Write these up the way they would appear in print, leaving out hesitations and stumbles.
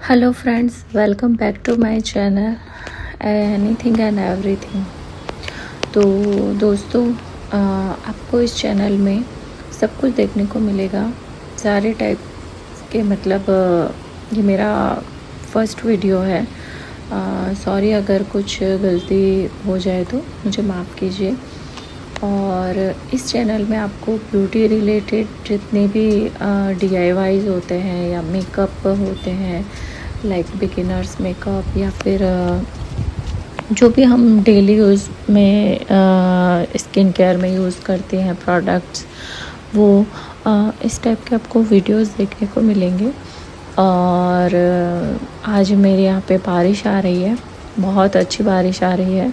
Hello friends, welcome back to my channel anything and everything. तो दोस्तों, आपको इस चैनल में सब कुछ देखने को मिलेगा, सारे टाइप के। मतलब ये मेरा फर्स्ट वीडियो है। सॉरी अगर कुछ गलती हो जाए तो मुझे माफ़ कीजिए। और इस चैनल में आपको ब्यूटी रिलेटेड जितने भी DIYs होते हैं या मेकअप होते हैं, लाइक बिगिनर्स मेकअप, या फिर जो भी हम डेली यूज़ में स्किन केयर में यूज़ करते हैं प्रोडक्ट्स, वो इस टाइप के आपको वीडियोस देखने को मिलेंगे। और आज मेरे यहाँ पे बारिश आ रही है, बहुत अच्छी बारिश आ रही है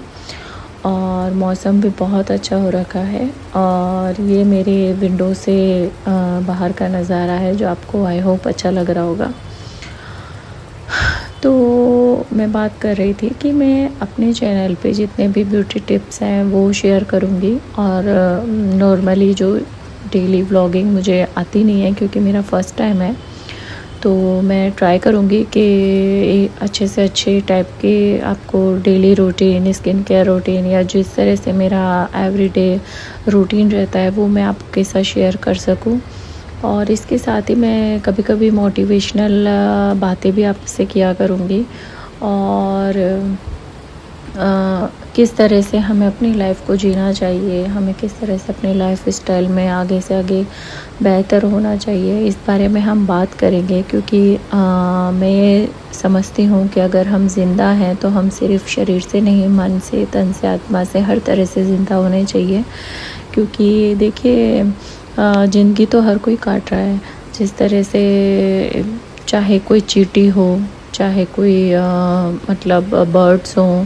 और मौसम भी बहुत अच्छा हो रखा है। और ये मेरे विंडो से बाहर का नज़ारा है, जो आपको आई होप अच्छा लग रहा होगा। तो मैं बात कर रही थी कि मैं अपने चैनल पे जितने भी ब्यूटी टिप्स हैं वो शेयर करूँगी। और नॉर्मली जो डेली व्लॉगिंग मुझे आती नहीं है, क्योंकि मेरा फर्स्ट टाइम है, तो मैं ट्राई करूँगी कि अच्छे से अच्छे टाइप के आपको daily routine, skin care routine, या जिस तरह से मेरा एवरीडे रूटीन रहता है वो मैं आपके साथ शेयर कर सकूँ। और इसके साथ ही मैं कभी कभी मोटिवेशनल बातें भी आपसे किया करूँगी। और किस तरह से हमें अपनी लाइफ को जीना चाहिए, हमें किस तरह से अपनी लाइफ स्टाइल में आगे से आगे बेहतर होना चाहिए, इस बारे में हम बात करेंगे। क्योंकि मैं समझती हूँ कि अगर हम ज़िंदा हैं तो हम सिर्फ शरीर से नहीं, मन से, तन से, आत्मा से, हर तरह से ज़िंदा होने चाहिए। क्योंकि देखिए, ज़िंदगी तो हर कोई काट रहा है। जिस तरह से चाहे कोई चींटी हो, चाहे कोई मतलब बर्ड्स हों,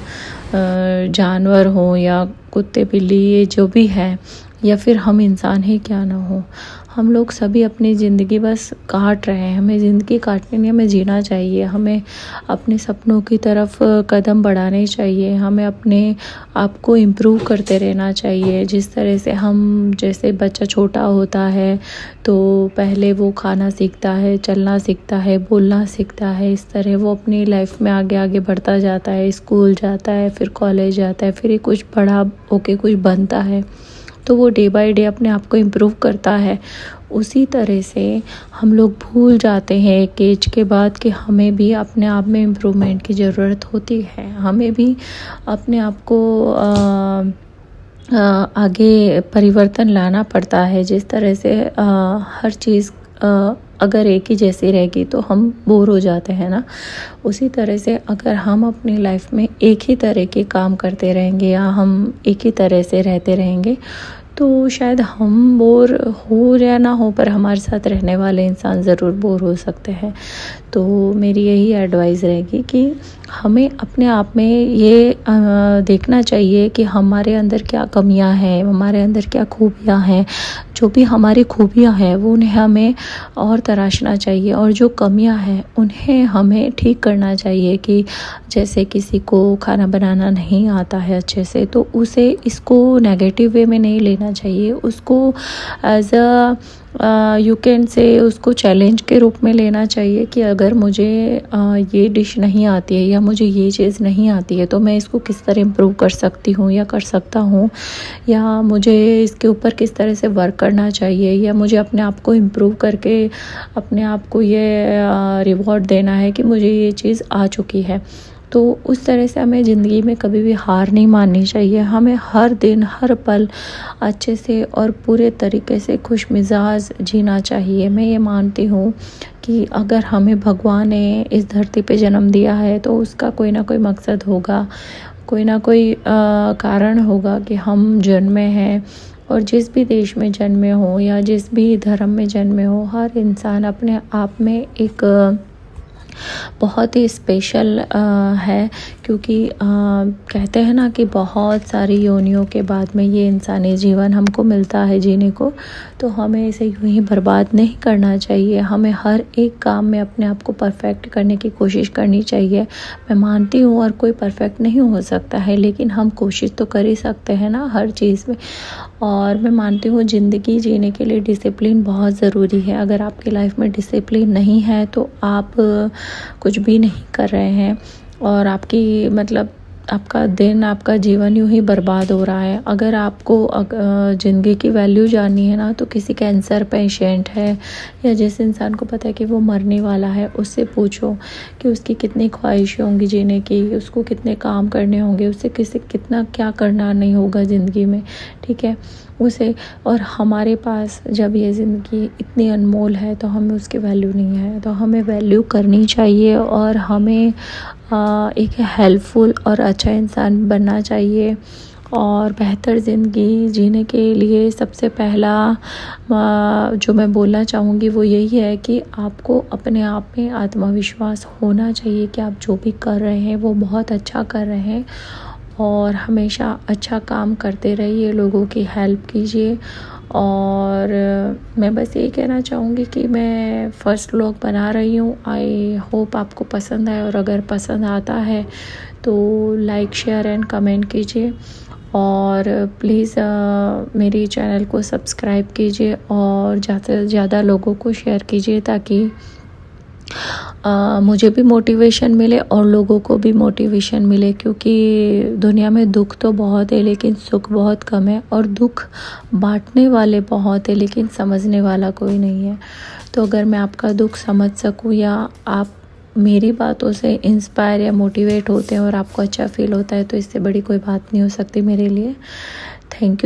जानवर हों, या कुत्ते बिल्ली, ये जो भी है, या फिर हम इंसान ही क्यों ना हो, हम लोग सभी अपनी ज़िंदगी बस काट रहे हैं। हमें ज़िंदगी काटने नहीं, हमें जीना चाहिए। हमें अपने सपनों की तरफ कदम बढ़ाने चाहिए। हमें अपने आप को इम्प्रूव करते रहना चाहिए। जिस तरह से हम, जैसे बच्चा छोटा होता है तो पहले वो खाना सीखता है, चलना सीखता है, बोलना सीखता है। इस तरह वो अपनी लाइफ में आगे आगे बढ़ता जाता है, स्कूल जाता है, फिर कॉलेज जाता है, फिर ये कुछ बड़ा होके कुछ बनता है, तो वो डे बाय डे अपने आप को इम्प्रूव करता है। उसी तरह से हम लोग भूल जाते हैं एक एज के बाद कि हमें भी अपने आप में इम्प्रूवमेंट की ज़रूरत होती है। हमें भी अपने आप को आगे परिवर्तन लाना पड़ता है। जिस तरह से हर चीज़ अगर एक ही जैसी रहेगी तो हम बोर हो जाते हैं ना। उसी तरह से अगर हम अपनी लाइफ में एक ही तरह के काम करते रहेंगे, या हम एक ही तरह से रहते रहेंगे, तो शायद हम बोर हो या ना हो, पर हमारे साथ रहने वाले इंसान ज़रूर बोर हो सकते हैं। तो मेरी यही एडवाइस रहेगी कि हमें अपने आप में ये देखना चाहिए कि हमारे अंदर क्या कमियां हैं, हमारे अंदर क्या खूबियां हैं। जो भी हमारी खूबियां हैं वो उन्हें हमें और तराशना चाहिए, और जो कमियां हैं उन्हें हमें ठीक करना चाहिए। कि जैसे किसी को खाना बनाना नहीं आता है अच्छे से, तो उसे इसको नेगेटिव वे में नहीं लेना चाहिए। उसको एज यू कैन से उसको चैलेंज के रूप में लेना चाहिए कि अगर मुझे ये डिश नहीं आती है, या मुझे ये चीज़ नहीं आती है, तो मैं इसको किस तरह इम्प्रूव कर सकती हूँ या कर सकता हूँ, या मुझे इसके ऊपर किस तरह से वर्क करना चाहिए, या मुझे अपने आप को इम्प्रूव करके अपने आप को ये रिवॉर्ड देना है कि मुझे ये चीज़ आ चुकी है। तो उस तरह से हमें ज़िंदगी में कभी भी हार नहीं माननी चाहिए। हमें हर दिन, हर पल अच्छे से और पूरे तरीके से खुश मिजाज जीना चाहिए। मैं ये मानती हूँ कि अगर हमें भगवान ने इस धरती पे जन्म दिया है तो उसका कोई ना कोई मकसद होगा, कोई ना कोई कारण होगा कि हम जन्मे हैं। और जिस भी देश में जन्मे हो या जिस भी धर्म में जन्मे हो, हर इंसान अपने आप में एक बहुत ही स्पेशल है। क्योंकि कहते हैं ना कि बहुत सारी योनियों के बाद में ये इंसानी जीवन हमको मिलता है जीने को, तो हमें इसे यूं ही बर्बाद नहीं करना चाहिए। हमें हर एक काम में अपने आप को परफेक्ट करने की कोशिश करनी चाहिए। मैं मानती हूँ और कोई परफेक्ट नहीं हो सकता है, लेकिन हम कोशिश तो कर ही सकते हैं ना हर चीज़ में। और मैं मानती हूँ ज़िंदगी जीने के लिए डिसिप्लिन बहुत ज़रूरी है। अगर आपकी लाइफ में डिसिप्लिन नहीं है तो आप कुछ भी नहीं कर रहे हैं और आपकी मतलब आपका दिन, आपका जीवन यूं ही बर्बाद हो रहा है। अगर आपको ज़िंदगी की वैल्यू जाननी है ना, तो किसी कैंसर पेशेंट है या जिस इंसान को पता है कि वो मरने वाला है, उससे पूछो कि उसकी कितनी ख्वाहिशें होंगी जीने की, उसको कितने काम करने होंगे, उससे कितना क्या करना नहीं होगा ज़िंदगी में, ठीक है उसे। और हमारे पास जब ये ज़िंदगी इतनी अनमोल है तो हमें उसकी वैल्यू नहीं है, तो हमें वैल्यू करनी चाहिए और हमें एक हेल्पफुल और अच्छा इंसान बनना चाहिए। और बेहतर ज़िंदगी जीने के लिए सबसे पहला जो मैं बोलना चाहूँगी वो यही है कि आपको अपने आप में आत्मविश्वास होना चाहिए कि आप जो भी कर रहे हैं वो बहुत अच्छा कर रहे हैं और हमेशा अच्छा काम करते रहिए, लोगों की हेल्प कीजिए। और मैं बस यही कहना चाहूँगी कि मैं फ़र्स्ट व्लॉग बना रही हूँ, आई होप आपको पसंद आए और अगर पसंद आता है तो लाइक शेयर एंड कमेंट कीजिए और प्लीज़ मेरी चैनल को सब्सक्राइब कीजिए और ज़्यादा से ज़्यादा लोगों को शेयर कीजिए ताकि मुझे भी मोटिवेशन मिले और लोगों को भी मोटिवेशन मिले, क्योंकि दुनिया में दुख तो बहुत है लेकिन सुख बहुत कम है और दुख बांटने वाले बहुत है लेकिन समझने वाला कोई नहीं है। तो अगर मैं आपका दुख समझ सकूं या आप मेरी बातों से इंस्पायर या मोटिवेट होते हैं और आपको अच्छा फील होता है तो इससे बड़ी कोई बात नहीं हो सकती मेरे लिए। Thank you.